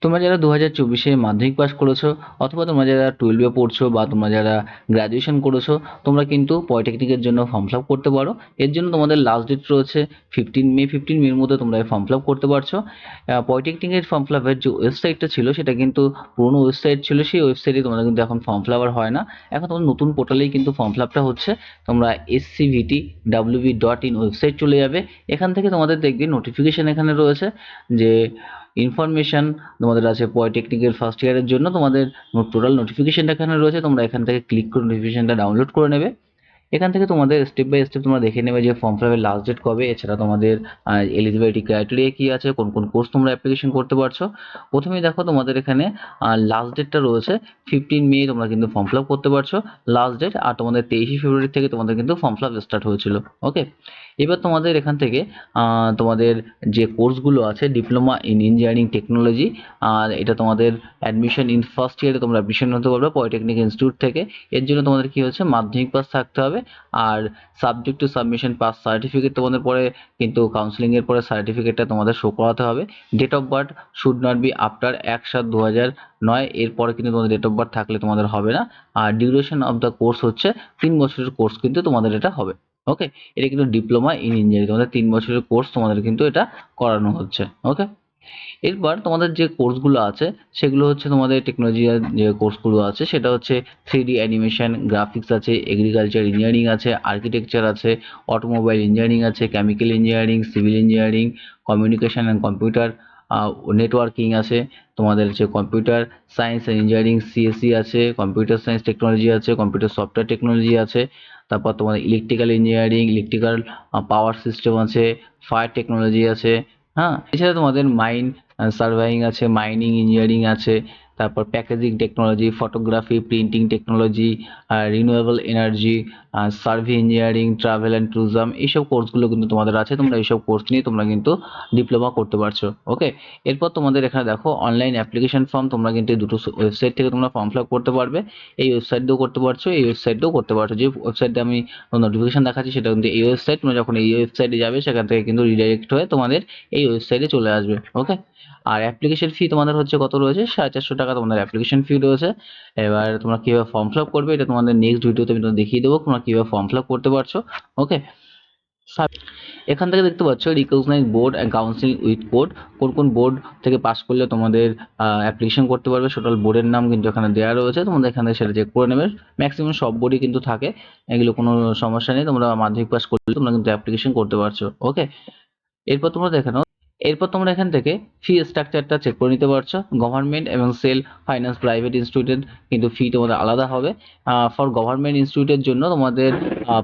তোমরা যারা 2024 মাধ্যমিক পাস করেছো অথবা তোমরা যারা 12-এ পড়ছো বা তোমরা যারা গ্র্যাজুয়েশন করেছো, তোমরা কিন্তু পলিটেকনিকের জন্য ফর্ম ফিল আপ করতে পারো। এর জন্য তোমাদের লাস্ট ডেট রয়েছে 15 মের মধ্যে তোমরা ফর্ম ফিল আপ করতে পারছো। পলিটেকনিকের ফর্ম ফিল আপের যে ওয়েবসাইটটা ছিল সেটা কিন্তু পুরোনো ওয়েবসাইট ছিল, সেই ওয়েবসাইটে তোমরা কিন্তু এখন ফর্ম ফিল আপ আর হয় না। এখন তোমার নতুন পোর্টালেই কিন্তু ফর্ম ফিল আপটা হচ্ছে। তোমরা scvtwb.in ওয়েবসাইট চলে যাবে। এখান থেকে তোমাদের দেখবে নোটিফিকেশন এখানে রয়েছে যে ইনফরমেশন তোমাদের আছে পলিটেকনিকের ফার্স্ট ইয়ারের জন্য। তোমাদের টোটাল নোটিফিকেশনটা এখানে রয়েছে, তোমরা এখান থেকে ক্লিক করে নোটিফিকেশনটা ডাউনলোড করে নেবে। এখান থেকে তোমাদের স্টেপ বাই স্টেপ তোমরা দেখে নেবে যে ফর্ম ফিল আপের লাস্ট ডেট কবে, এছাড়া তোমাদের এলিজিবিলিটি ক্রাইটেরিয়া কী আছে, কোন কোন কোর্স তোমরা অ্যাপ্লিকেশন করতে পারছো। প্রথমেই দেখো তোমাদের এখানে লাস্ট ডেটটা রয়েছে 15 মে, তোমরা কিন্তু ফর্ম ফিল আপ করতে পারছো লাস্ট ডেট। আর তোমাদের 23 ফেব্রুয়ারি থেকে তোমাদের কিন্তু ফর্ম ফিল আপ স্টার্ট হয়েছিল। ওকে, এবার তোমাদের এখান থেকে তোমাদের যে কোর্সগুলো আছে ডিপ্লোমা ইন ইঞ্জিনিয়ারিং টেকনোলজি, আর এটা তোমাদের অ্যাডমিশন ইন ফার্স্ট ইয়ারে তোমরা অ্যাডমিশন হতে পারবে পলিটেকনিক ইনস্টিটিউট থেকে। এর জন্য তোমাদের কী হচ্ছে, মাধ্যমিক পাস থাকতে হবে। আর subject to submission pass certificate তোমাদের পরে কিন্তু কাউন্সিলিংয়ের পরে সার্টিফিকেটটা তোমাদের শো করাতে হবে। Date of birth should not be after 1/7/2009, এরপরে কিন্তু তোমাদের ডেট অফ বার্থ থাকলে তোমাদের হবে না। আর ডিউরেশন অফ দ্য কোর্স হচ্ছে 3 বছরের কোর্স কিন্তু তোমাদের এটা হবে। ওকে, এটা কিন্তু ডিপ্লোমা ইন ইঞ্জিনিয়ারিং, তোমাদের 3 বছরের কোর্স তোমাদের কিন্তু এটা করানো হচ্ছে। ওকে, এরপর তোমাদের যে কোর্সগুলো আছে সেগুলো হচ্ছে তোমাদের টেকনোলজি যে কোর্সগুলো আছে সেটা হচ্ছে 3D অ্যানিমেশন, গ্রাফিক্স আছে, এগ্রিকালচার ইঞ্জিনিয়ারিং আছে, আর্কিটেকচার আছে, অটোমোবাইল ইঞ্জিনিয়ারিং আছে, chemical engineering, civil engineering, communication and computer networking আছে, তোমাদের হচ্ছে computer science and engineering CSC আছে, কম্পিউটার সায়েন্স টেকনোলজি আছে, কম্পিউটার সফটওয়্যার টেকনোলজি আছে, তারপর তোমাদের electrical engineering, electrical power system আছে, ফায়ার টেকনোলজি আছে। হ্যাঁ, এছাড়া তোমাদের মাইন সার্ভেয়িং আছে, মাইনিং ইঞ্জিনিয়ারিং আছে, তারপর packaging technology, photography, printing technology, renewable energy, survey engineering, travel and tourism, এইসব কোর্সগুলো কিন্তু তোমাদের আছে। তোমরা এইসব কোর্স নিয়ে তোমরা কিন্তু ডিপ্লোমা করতে পারছো। ওকে, এরপর তোমাদের এখানে দেখো অনলাইন অ্যাপ্লিকেশন ফর্ম, তোমরা কিন্তু দুটো ওয়েবসাইট থেকে তোমরা ফর্ম ফিল আপ করতে পারবে। এই ওয়েবসাইট দিয়েও করতে পারছো, এই ওয়েবসাইট দিয়েও করতে পারছো। যে ওয়েবসাইটে আমি নোটিফিকেশন দেখাচ্ছি সেটা কিন্তু এই ওয়েবসাইট। তোমরা যখন এই ওয়েবসাইটে যাবে সেখান থেকে কিন্তু রিডাইরেক্ট হয়ে তোমাদের এই ওয়েবসাইটে চলে আসবে। ওকে, আর অ্যাপ্লিকেশন ফি তোমাদের হচ্ছে কত রয়েছে, 450 টাকা তোমাদের অ্যাপ্লিকেশন ফি রয়েছে। এবার তোমরা কীভাবে ফর্ম ফিল আপ করবে এটা তোমাদের নেক্সট ভিডিওতে আমি তোমাদের দেখিয়ে দেবো তোমরা কীভাবে ফর্ম ফিল আপ করতে পারছো। ওকে, এখান থেকে দেখতে পাচ্ছ recognize board and counselling with code, কোন কোন বোর্ড থেকে পাস করলে তোমাদের অ্যাপ্লিকেশন করতে পারবে, টোটাল বোর্ডের নাম কিন্তু এখানে দেওয়া রয়েছে। তোমাদের এখানে সেটা চেক করে নেবে। ম্যাক্সিমাম সব বোর্ডই কিন্তু থাকে, এগুলো কোনো সমস্যা নেই। তোমরা মাধ্যমিক পাস করলে তোমরা কিন্তু অ্যাপ্লিকেশন করতে পারছো। ওকে, এরপর তোমরা দেখে নাও, এরপর তোমরা এখান থেকে ফি স্ট্রাকচারটা চেক করে নিতে পারছো। গভর্নমেন্ট এবং সেলফ ফাইন্যান্স প্রাইভেট ইনস্টিটিউটের কিন্তু ফি তোমাদের আলাদা হবে। ফর গভর্নমেন্ট ইনস্টিটিউটের জন্য তোমাদের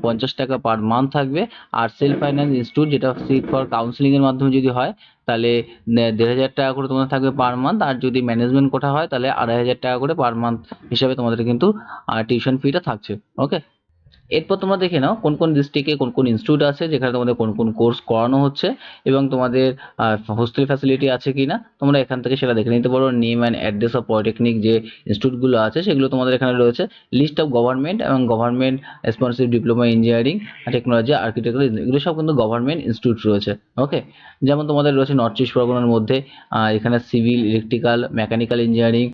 50 টাকা পার মান্থ থাকবে। আর সেলফ ফাইন্যান্স ইনস্টিটিউট যেটা সিট ফর কাউন্সিলিংয়ের মাধ্যমে যদি হয় তাহলে 1500 টাকা করে তোমাদের থাকবে পার মান্থ। আর যদি ম্যানেজমেন্ট কোটা হয় তাহলে 2500 টাকা করে পার মান্থ হিসাবে তোমাদের কিন্তু টিউশন ফিটা থাকছে। ওকে, এরপর তোমরা দেখে নাও কোন কোন ডিস্ট্রিক্টে কোন কোন ইনস্টিটিউট আছে যেখানে তোমাদের কোন কোন কোর্স করানো হচ্ছে এবং তোমাদের হোস্টেল ফ্যাসিলিটি আছে কি না। তোমরা এখান থেকে সেটা দেখে নিতে পারো। Name and address of polytechnic যে ইনস্টিটিউটগুলো আছে সেগুলো তোমাদের এখানে রয়েছে। লিস্ট অফ গভর্নমেন্ট এবং government sponsored diploma engineering technology architecture, এগুলো সব কিন্তু গভর্নমেন্ট ইনস্টিটিউট রয়েছে। ওকে, যেমন তোমাদের রয়েছে নর্থ চব্বিশ পরগনার মধ্যে এখানে সিভিল, ইলেকট্রিক্যাল, মেকানিক্যাল ইঞ্জিনিয়ারিং,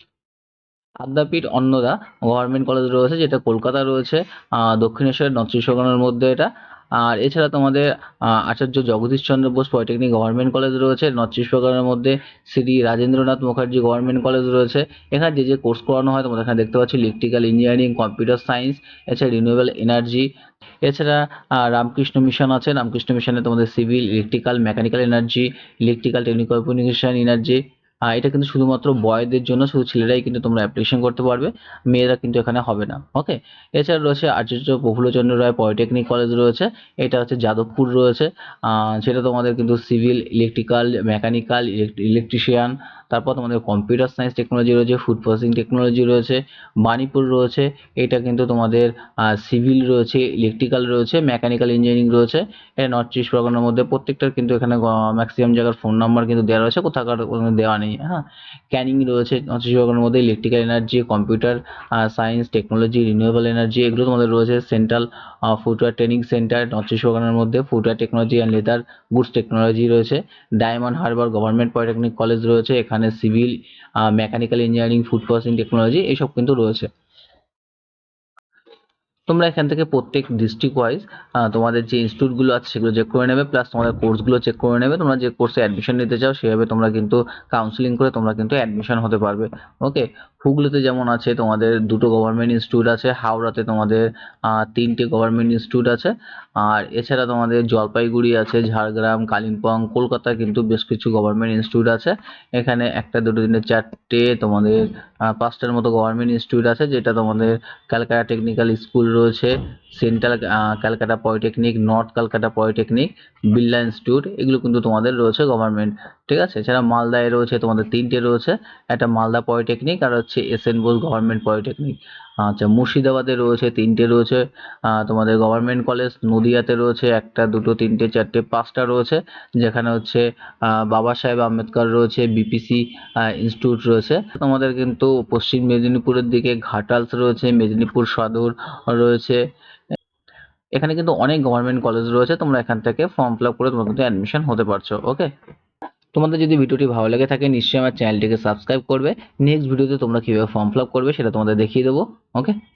আদ্যাপীঠ অন্নদা গভর্নমেন্ট কলেজ রয়েছে যেটা কলকাতায় রয়েছে, দক্ষিণেশ্বরের নর্থ চব্বিশ পরগনার মধ্যে এটা। আর এছাড়া তোমাদের Acharya Jagadish Chandra Bose polytechnic government college রয়েছে নর্থ চব্বিশ পরগনার মধ্যে। শ্রী রাজেন্দ্রনাথ মুখার্জি গভর্নমেন্ট কলেজ রয়েছে। এখানে যে যে কোর্স করানো হয় তোমাদের এখানে দেখতে পাচ্ছি ইলেকট্রিক্যাল ইঞ্জিনিয়ারিং, কম্পিউটার সায়েন্স, এছাড়া রিনিউয়েবল এনার্জি, এছাড়া রামকৃষ্ণ মিশন আছে। রামকৃষ্ণ মিশনে তোমাদের civil, electrical, mechanical energy, electrical telecommunication energy. এটা কিন্তু শুধুমাত্র বয়দের জন্য, শুধু ছেলেরাই কিন্তু তোমরা অ্যাপ্লিকেশন করতে পারবে, মেয়েরা কিন্তু এখানে হবে না। ওকে, এছাড়া রয়েছে আচার্য প্রফুল্লচন্দ্র রায় পলিটেকনিক কলেজ রয়েছে, এটা হচ্ছে যাদবপুর রয়েছে। সেটা তোমাদের কিন্তু সিভিল, ইলেকট্রিক্যাল, মেকানিক্যাল, ইলেকট্রিশিয়ান, তারপর তোমাদের কম্পিউটার সায়েন্স টেকনোলজি রয়েছে, ফুড প্রসেসিং টেকনোলজি রয়েছে। বাণীপুর রয়েছে, এটা কিন্তু তোমাদের সিভিল রয়েছে, ইলেকট্রিক্যাল রয়েছে, মেকানিক্যাল ইঞ্জিনিয়ারিং রয়েছে। এটা নর্থ চব্বিশ পরগনার মধ্যে। প্রত্যেকটার কিন্তু এখানে ম্যাক্সিমাম জায়গার ফোন নাম্বার কিন্তু দেওয়া রয়েছে, কোথাকার কোনো দেওয়া নেই। হ্যাঁ, ক্যানিং রয়েছে নর্থ চব্বিশ পরগনার মধ্যে, electrical energy, computer science technology, renewable energy, এগুলো তোমাদের রয়েছে। Central footwear training centre north চব্বিশ পরগনার মধ্যে, footwear technology and leather goods technology রয়েছে। Diamond Harbour government polytechnic college রয়েছে এখানে। এখানে civil, mechanical engineering, food processing technology এইসব কিন্তু রয়েছে। তোমরা এখান থেকে প্রত্যেক ডিস্ট্রিক্ট ওয়াইজ তোমাদের যে ইনস্টিটিউটগুলো আছে সেগুলো চেক করে নেবে, প্লাস তোমাদের কোর্সগুলো চেক করে নেবে। তোমরা যে কোর্সে অ্যাডমিশন নিতে চাও সেভাবে তোমরা কিন্তু কাউন্সিলিং করে তোমরা কিন্তু অ্যাডমিশন হতে পারবে। ওকে, হুগলিতে যেমন আছে তোমাদের 2টো গভর্নমেন্ট ইনস্টিটিউট আছে, হাওড়াতে তোমাদের 3টে গভর্নমেন্ট ইনস্টিটিউট আছে, আর এছাড়া তোমাদের জলপাইগুড়ি আছে, ঝাড়গ্রাম, কালিম্পং, কলকাতায় কিন্তু বেশ কিছু গভর্নমেন্ট ইনস্টিটিউট আছে। এখানে 1টা 2টো 3টে 4টে তোমাদের 5টার মতো গভর্নমেন্ট ইনস্টিটিউট আছে, যেটা তোমাদের ক্যালকাটা টেকনিক্যাল স্কুল রয়েছে, central Calcutta polytechnic, north Calcutta polytechnic, Birla institute, এগুলো কিন্তু তোমাদের রয়েছে গভর্নমেন্ট। ঠিক আছে, এছাড়া মালদায় রয়েছে তোমাদের 3টে রয়েছে, একটা মালদা পলিটেকনিক আর হচ্ছে এসএন বোস গভর্নমেন্ট পলিটেকনিক। আচ্ছা, মুর্শিদাবাদে রয়েছে 3টে রয়েছে তোমাদের গভর্নমেন্ট কলেজ, নদিয়াতে রয়েছে 1টা 2টো 3টে 4টে 5টা রয়েছে, যেখানে হচ্ছে বাবা সাহেব আম্বেদকর রয়েছে, বিপিসি ইনস্টিটিউট রয়েছে। তোমাদের কিন্তু পশ্চিম মেদিনীপুরের দিকে ঘাটালস রয়েছে, মেদিনীপুর সদর রয়েছে। এখানে কিন্তু অনেক গভর্নমেন্ট কলেজ রয়েছে, তোমরা এখান থেকে ফর্ম ফিল আপ করে তোমরা কিন্তু অ্যাডমিশন হতে পারছো। ওকে, তোমাদের যদি ভিডিওটি ভালো লেগে থাকে নিশ্চয়ই আমার চ্যানেলটিকে সাবস্ক্রাইব করবে। নেক্সট ভিডিওতে তোমরা কীভাবে ফর্ম ফিল আপ করবে সেটা তোমাদের দেখিয়ে দেবো। ওকে।